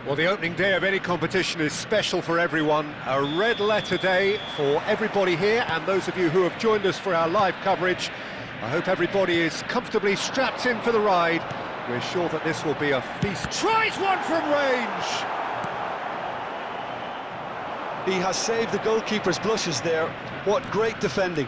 Well, the opening day of any competition is special for everyone. A red letter day for everybody here, and those of you who have joined us for our live coverage. I hope everybody is comfortably strapped in for the ride. We're sure that this will be a feast. Tries one from range! He has saved the goalkeeper's blushes there. What great defending.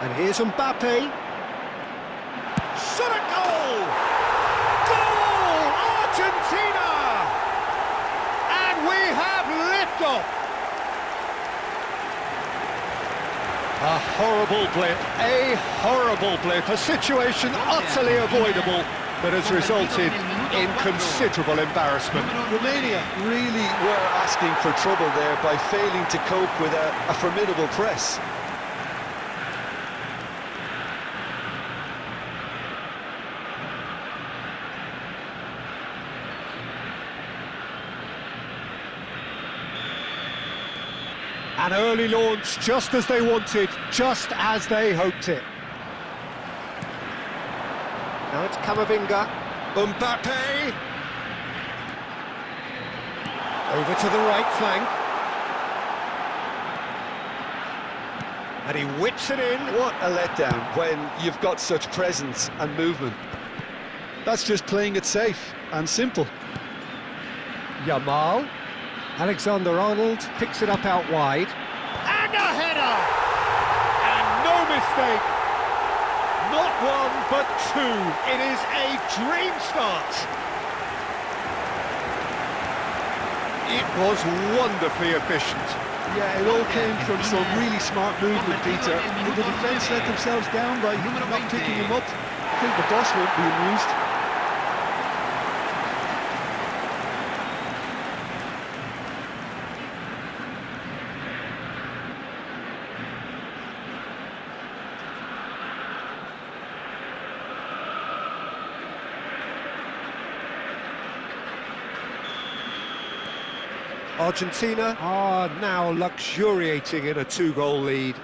And here's Mbappe. Shot a goal! Goal! Argentina! And we have liftoff! A horrible blip, a situation utterly avoidable that has resulted in considerable embarrassment. Romania really were asking for trouble there by failing to cope with a formidable press. An early launch, just as they wanted, just as they hoped it. Now it's Camavinga. Mbappe! Over to the right flank. And he whips it in. What a letdown when you've got such presence and movement. That's just playing it safe and simple. Yamal. Alexander-Arnold picks it up out wide. And a header! And no mistake! Not one, but two. It is a dream start. It was wonderfully efficient. Yeah, it all came from some really smart movement, Peter. Did the defence let themselves down by not picking him up? I think the boss won't be amused. Argentina are now luxuriating in a two-goal lead.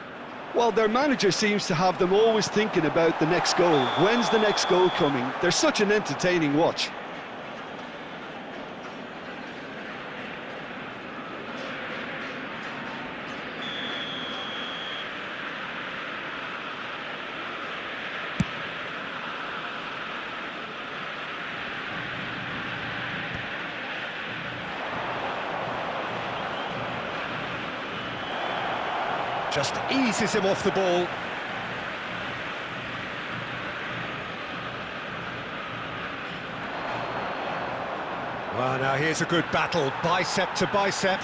Well, their manager seems to have them always thinking about the next goal. When's the next goal coming? They're such an entertaining watch. Just eases him off the ball. Well, now here's a good battle, bicep to bicep.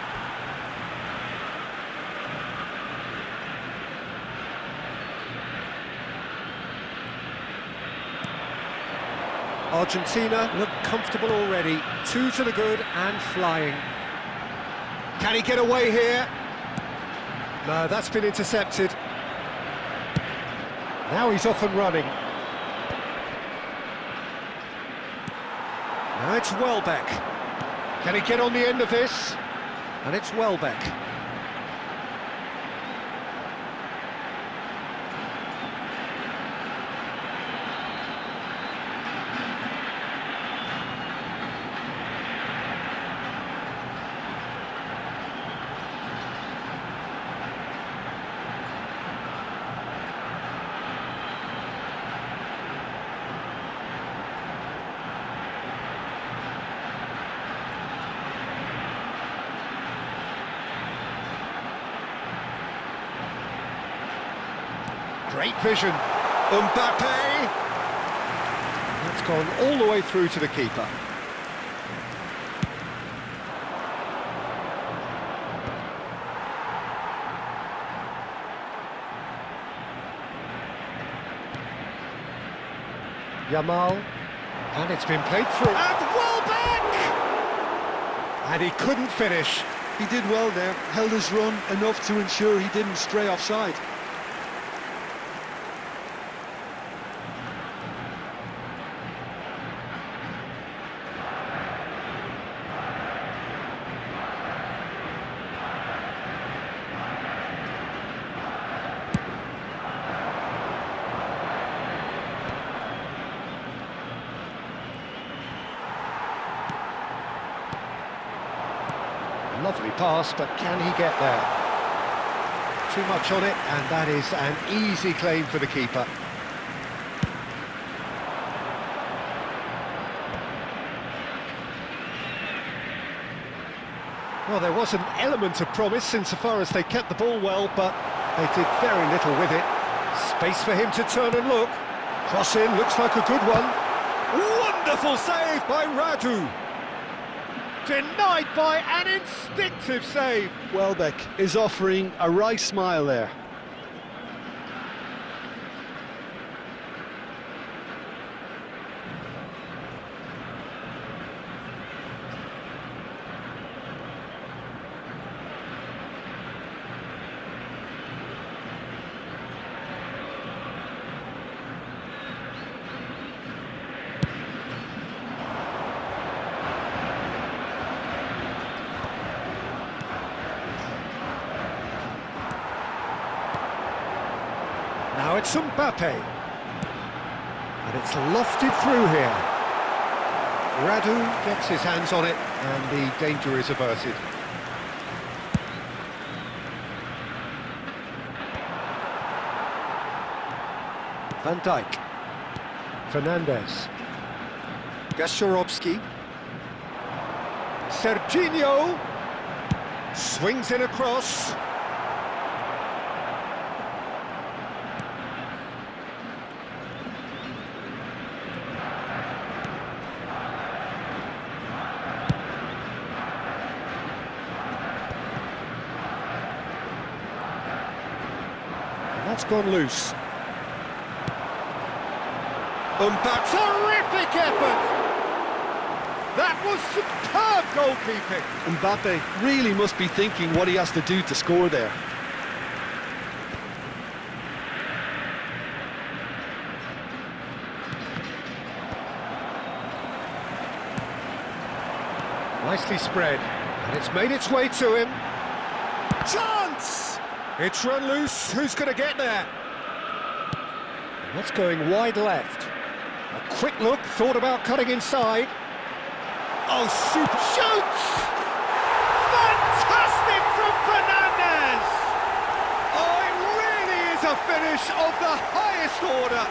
Argentina look comfortable already. 2 to the good and flying. Can he get away here? No, that's been intercepted. Now he's off and running. Now it's Welbeck. Can he get on the end of this? And it's Welbeck. Great vision. Mbappe! That's gone all the way through to the keeper. Yamal. And it's been played through. And Welbeck! And he couldn't finish. He did well there, held his run enough to ensure he didn't stray offside. Lovely pass, but can he get there? Too much on it, and that is an easy claim for the keeper. Well, there was an element of promise insofar as they kept the ball well, but they did very little with it. Space for him to turn and look. Cross in, looks like a good one. Wonderful save by Radu. Denied by an instinctive save. Welbeck is offering a wry smile there. Now it's Mbappe. And it's lofted through here. Radu gets his hands on it, and the danger is averted. Van Dijk. Fernandez. Gasharovski. Serginho. Swings in across. That's gone loose. Mbappe, terrific effort! That was superb goalkeeping. Mbappe really must be thinking what he has to do to score there. Nicely spread, and it's made its way to him. Chance! It's run loose, who's going to get there? That's going wide left. A quick look, thought about cutting inside. Oh, super shoots! Fantastic from Fernandez! Oh, it really is a finish of the highest order.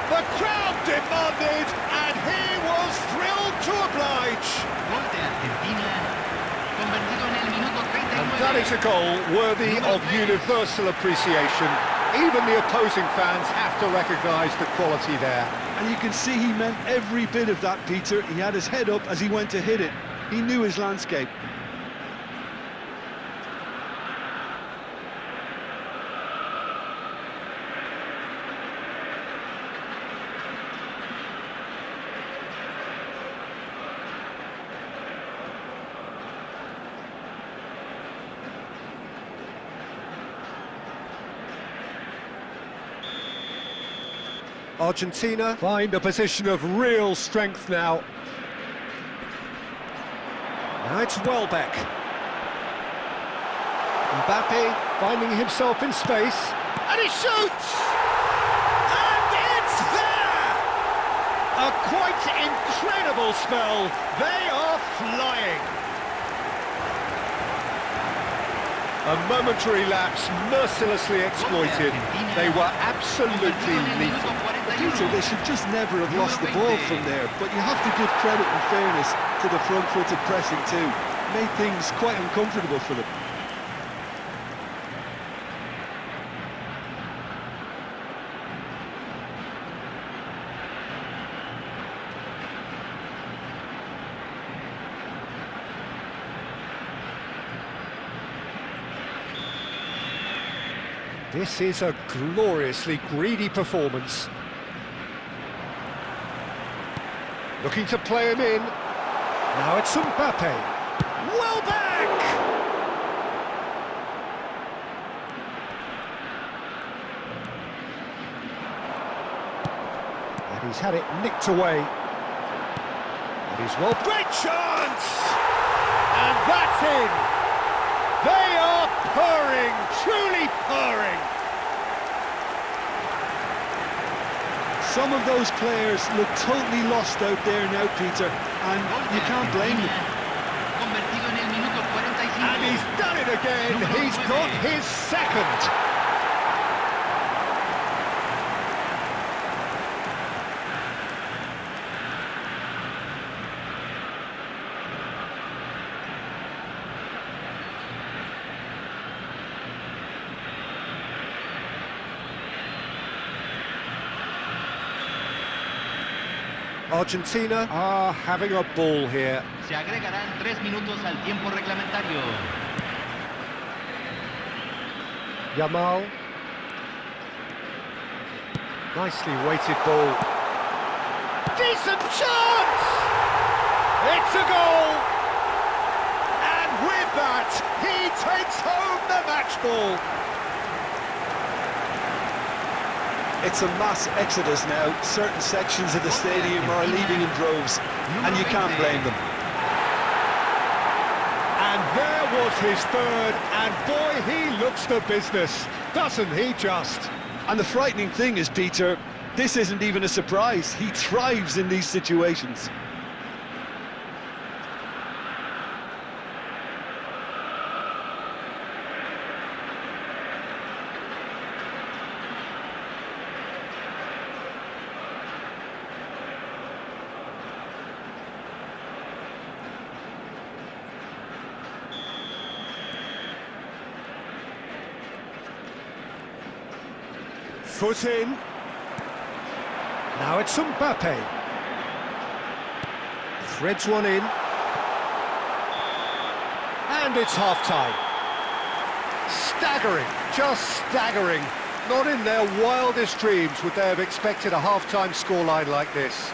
The crowd demanded, and he was thrilled to oblige. Gol de Argentina, convertido en el minuto 39. And that is a goal worthy of universal appreciation. Even the opposing fans have to recognise the quality there. And you can see he meant every bit of that, Peter. He had his head up as he went to hit it. He knew his landscape. Argentina find a position of real strength now. Now it's Welbeck. Mbappe finding himself in space, and he shoots! And it's there! A quite incredible spell. They are flying. A momentary lapse mercilessly exploited. They were absolutely lethal. Peter, they should just never have lost the ball from there, but you have to give credit and fairness to the front-footed pressing too. Made things quite uncomfortable for them. This is a gloriously greedy performance. Looking to play him in. Now it's Mbappe. Welbeck! And he's had it nicked away. And he's well... Great chance! And that's in! They are purring, truly purring. Some of those players look totally lost out there now, Peter, and you can't blame them. And he's done it again. He's got his second. Argentina are having a ball here. Se agregarán 3 minutos al tiempo reglamentario. Yamal. Nicely weighted ball. Decent chance! It's a goal! And with that, he takes home the match ball. It's a mass exodus now. Certain sections of the stadium are leaving in droves, and you can't blame them. And there was his third, and boy, he looks the business, doesn't he just? And the frightening thing is, Peter, this isn't even a surprise. He thrives in these situations. Foot in. Now it's Mbappe. Threads one in. And it's half-time. Staggering, just staggering. Not in their wildest dreams would they have expected a half-time scoreline like this.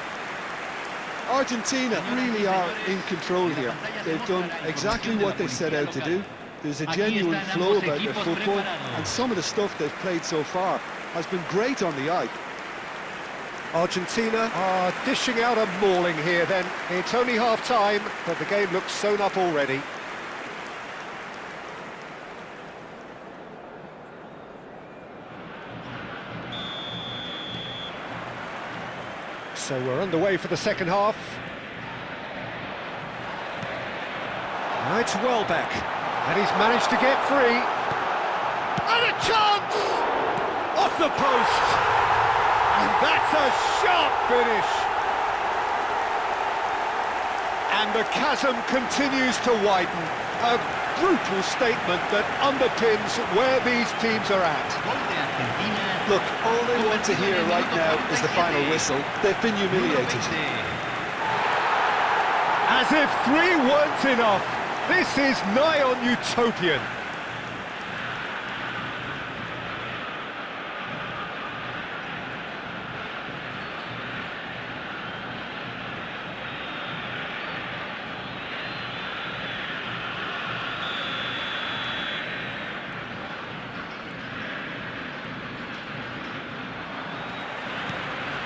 Argentina really are in control here. They've done exactly what they set out to do. There's a genuine flow about their football, and some of the stuff they've played so far has been great on the eye. Argentina are dishing out a mauling here then. It's only half-time, but the game looks sewn up already. So we're underway for the second half. Now it's Welbeck, and he's managed to get free. And a chance! Off the post! And that's a sharp finish! And the chasm continues to widen. A brutal statement that underpins where these teams are at. Look, all they want to hear right now is the final whistle. They've been humiliated. As if 3 weren't enough, this is nigh on utopian.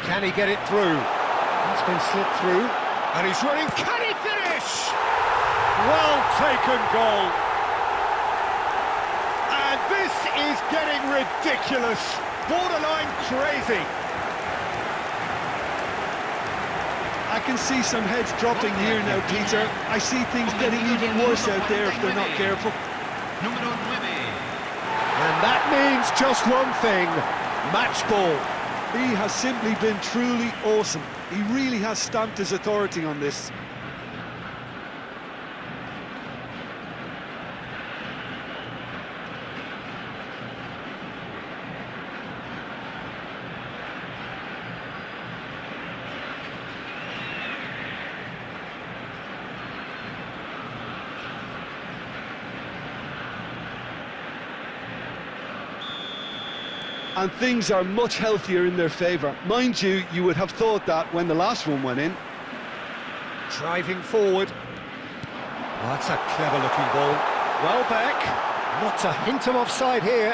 Can he get it through? It's been slipped through, and he's running. Can he finish? Well taken goal. And this is getting ridiculous. Borderline crazy. I can see some heads dropping here now, Peter. I see things getting even worse out there if they're not careful. Número 9. And that means just one thing, match ball. He has simply been truly awesome. He really has stamped his authority on this. And things are much healthier in their favour. Mind you, you would have thought that when the last one went in. Driving forward. Oh, that's a clever-looking ball. Well back. Not a hint of offside here.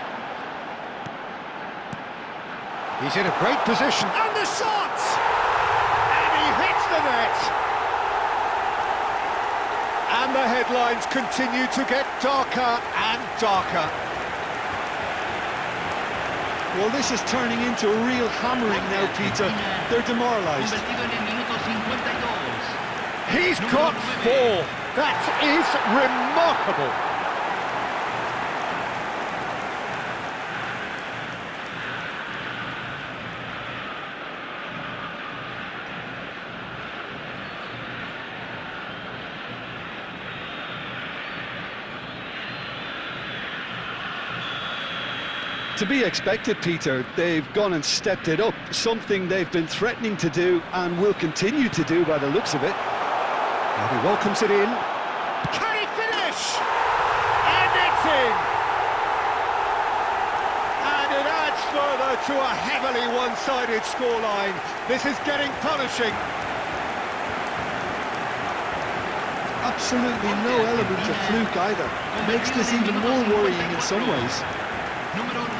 He's in a great position. And the shot! And he hits the net. And the headlines continue to get darker and darker. Well, this is turning into a real hammering now, Peter. They're demoralised. Convertido en el minuto 52. He's got 4. That is remarkable. To be expected, Peter. They've gone and stepped it up, something they've been threatening to do and will continue to do by the looks of it. And he welcomes it in. Can he finish? And it's in! And it adds further to a heavily one-sided scoreline. This is getting punishing. Absolutely no element of fluke either. Makes this even more worrying in some ways. Número 9.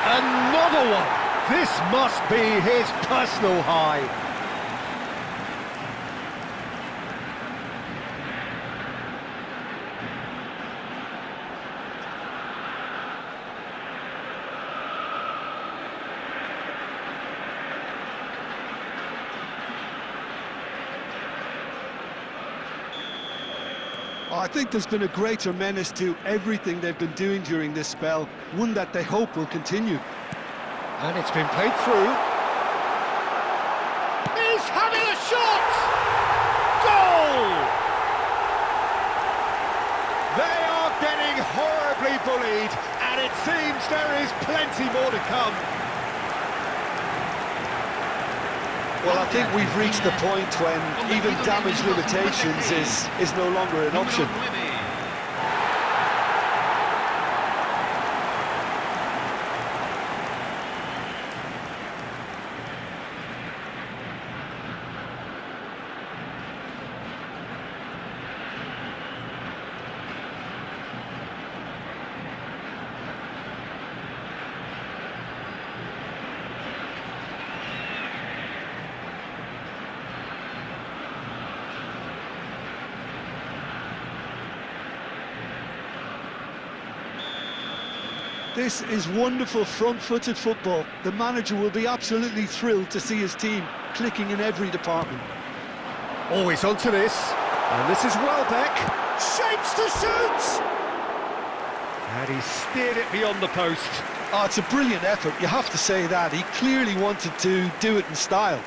Another one! This must be his personal high. I think there's been a greater menace to everything they've been doing during this spell, one that they hope will continue. And it's been played through. He's having a shot! Goal! They are getting horribly bullied, and it seems there is plenty more to come. Well, I think we've reached the point when even damage limitations is no longer an option. Número 9. This is wonderful front-footed football. The manager will be absolutely thrilled to see his team clicking in every department. Always onto this, and this is Welbeck. Shapes to shoot! And he steered it beyond the post. Oh, it's a brilliant effort, you have to say that. He clearly wanted to do it in style.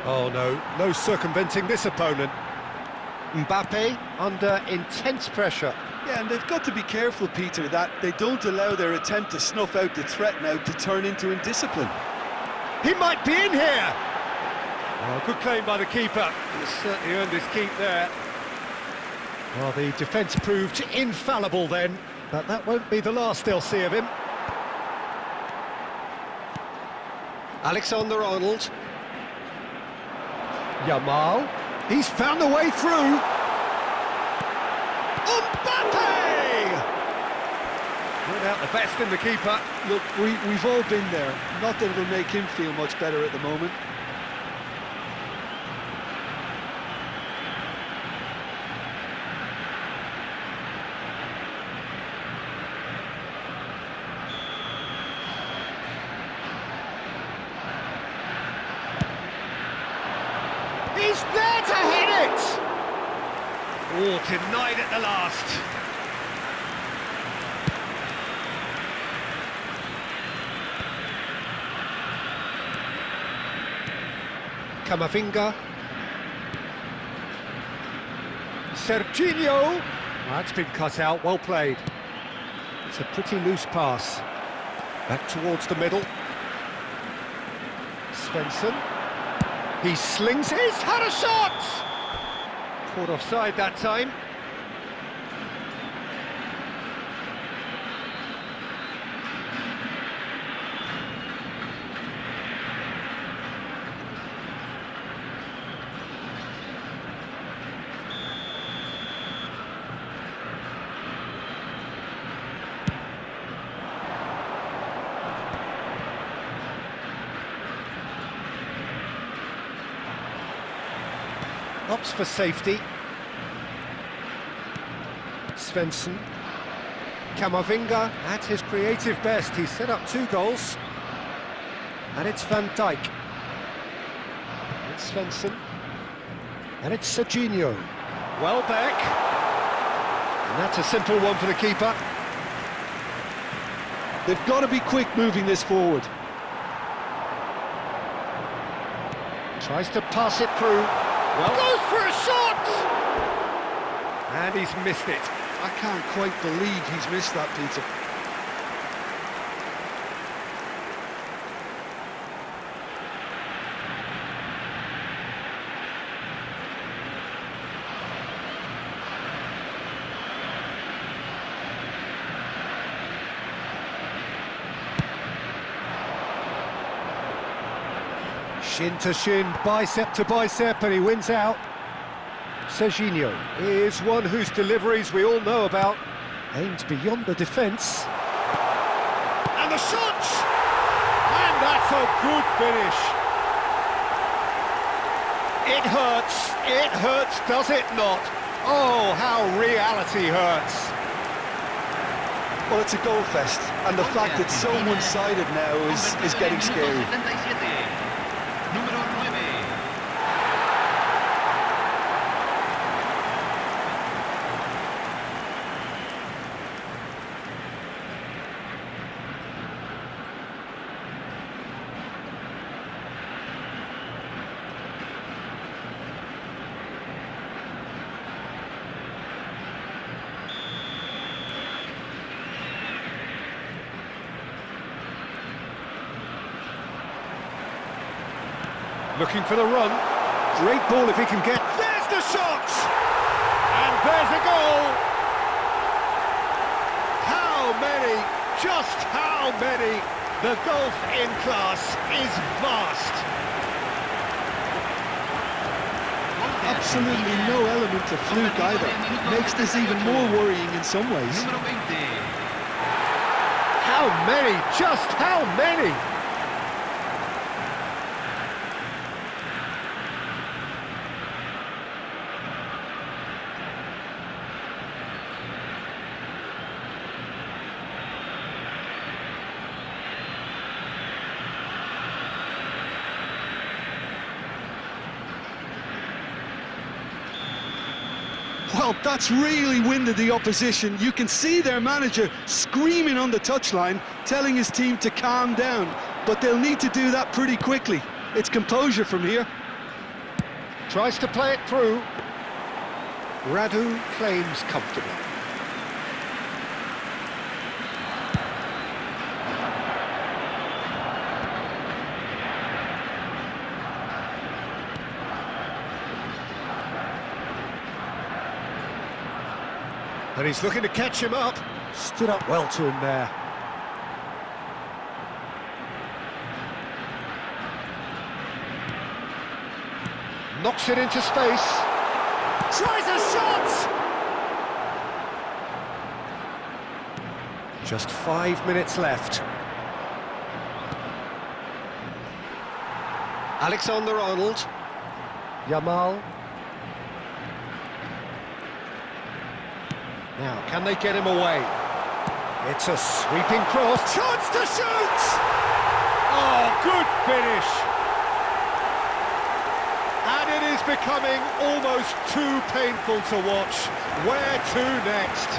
Oh no, no circumventing this opponent. Mbappe under intense pressure. Yeah, and they've got to be careful, Peter, that they don't allow their attempt to snuff out the threat now to turn into indiscipline. He might be in here! Oh, good claim by the keeper. He's certainly earned his keep there. Well, the defence proved infallible then, but that won't be the last they'll see of him. Alexander-Arnold. Yamal, he's found a way through. Mbappe! Without the best in the keeper. Look, we've all been there. Not that it'll make him feel much better at the moment. He's there to hit it! Oh, denied at the last. Camavinga. Serginho. That's been cut out, well played. It's a pretty loose pass. Back towards the middle. Svensson. He slings it, he's had a shot! Caught offside that time. Opts for safety. Svensson. Camavinga at his creative best. He's set up 2 goals. And it's Van Dijk. It's Svensson. And it's Serginho. Welbeck. And that's a simple one for the keeper. They've got to be quick moving this forward. Tries to pass it through. Well, goes for a shot! And he's missed it. I can't quite believe he's missed that, Peter. Shin to shin, bicep to bicep, and he wins out. Serginho is one whose deliveries we all know about. Aims beyond the defence. And the shot! And that's a good finish. It hurts, does it not? Oh, how reality hurts. Well, it's a goal fest, and the fact it's so one-sided now is getting scary. Número 9. Looking for the run. Great ball if he can get... There's the shot! And there's a goal! How many? Just how many? The gulf in class is vast. Absolutely no element of fluke either. Makes this even more worrying in some ways. Número 20. How many? Just how many? Well, that's really winded the opposition. You can see their manager screaming on the touchline, telling his team to calm down. But they'll need to do that pretty quickly. It's composure from here. Tries to play it through. Radu claims comfortably. And he's looking to catch him up. Stood up well to him there. knocks it into space. Tries a shot! Just 5 minutes left. Alexander-Arnold. Yamal. Now, can they get him away? It's a sweeping cross. Chance to shoot! Oh, good finish! And it is becoming almost too painful to watch. Where to next?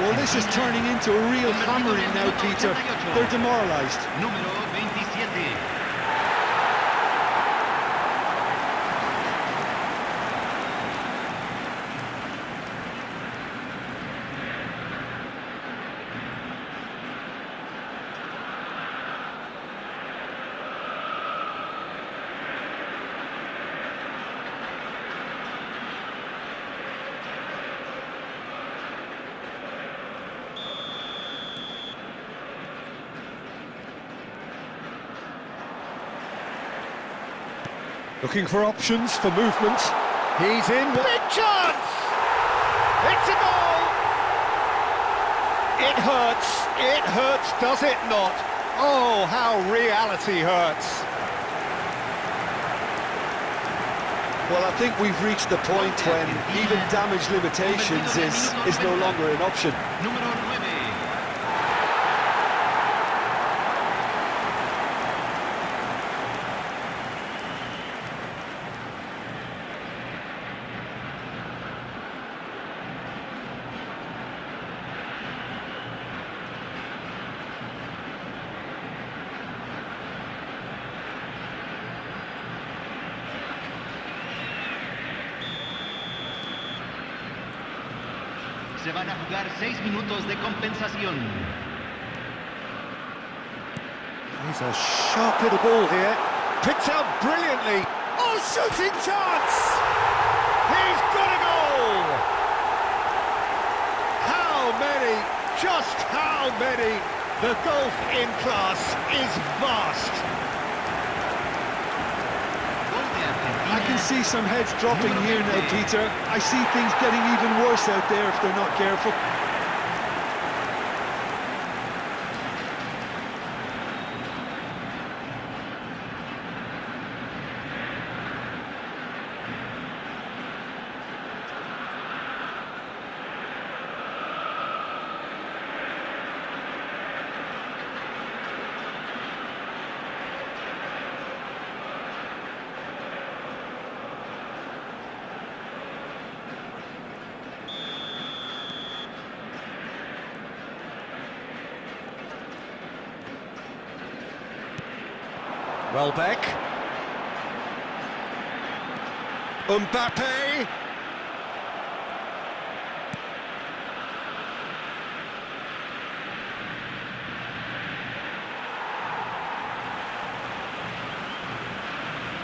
Well, this is turning into a real hammering now, Peter. They're demoralised. Número 27. Looking for options for movement. He's in. Big chance! It's a goal! It hurts, does it not? Oh, how reality hurts. Well, I think we've reached the point when even damage limitations is no longer an option. Número 9. Se van a jugar 6 minutos de compensación. He's a sharp little ball here. Picked out brilliantly. Oh, shooting chance! He's got a goal! How many? Just how many? The gulf in class is vast. I can see some heads dropping here now, Peter. I see things getting even worse out there if they're not careful. Welbeck. Mbappe.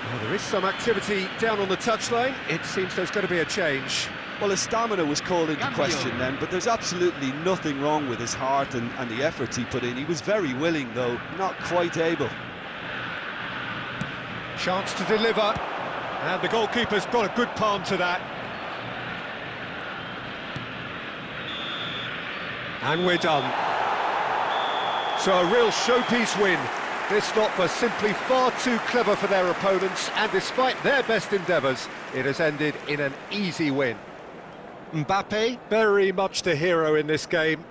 Well, there is some activity down on the touchline. It seems there's going to be a change. Well, his stamina was called into question then, but there's absolutely nothing wrong with his heart and the efforts he put in. He was very willing, though, not quite able. Chance to deliver, and the goalkeeper's got a good palm to that. And we're done. So a real showpiece win. This lot was simply far too clever for their opponents, and despite their best endeavours, it has ended in an easy win. Mbappe, very much the hero in this game.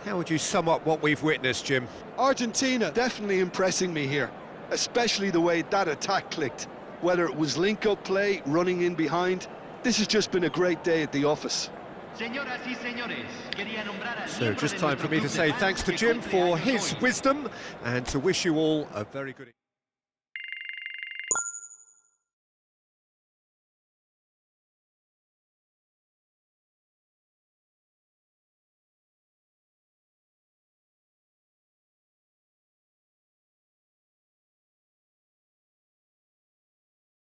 How would you sum up what we've witnessed, Jim? Argentina definitely impressing me here, especially the way that attack clicked. Whether it was link-up play, running in behind, this has just been a great day at the office. So just time for me to say thanks to Jim for his wisdom and to wish you all a very good...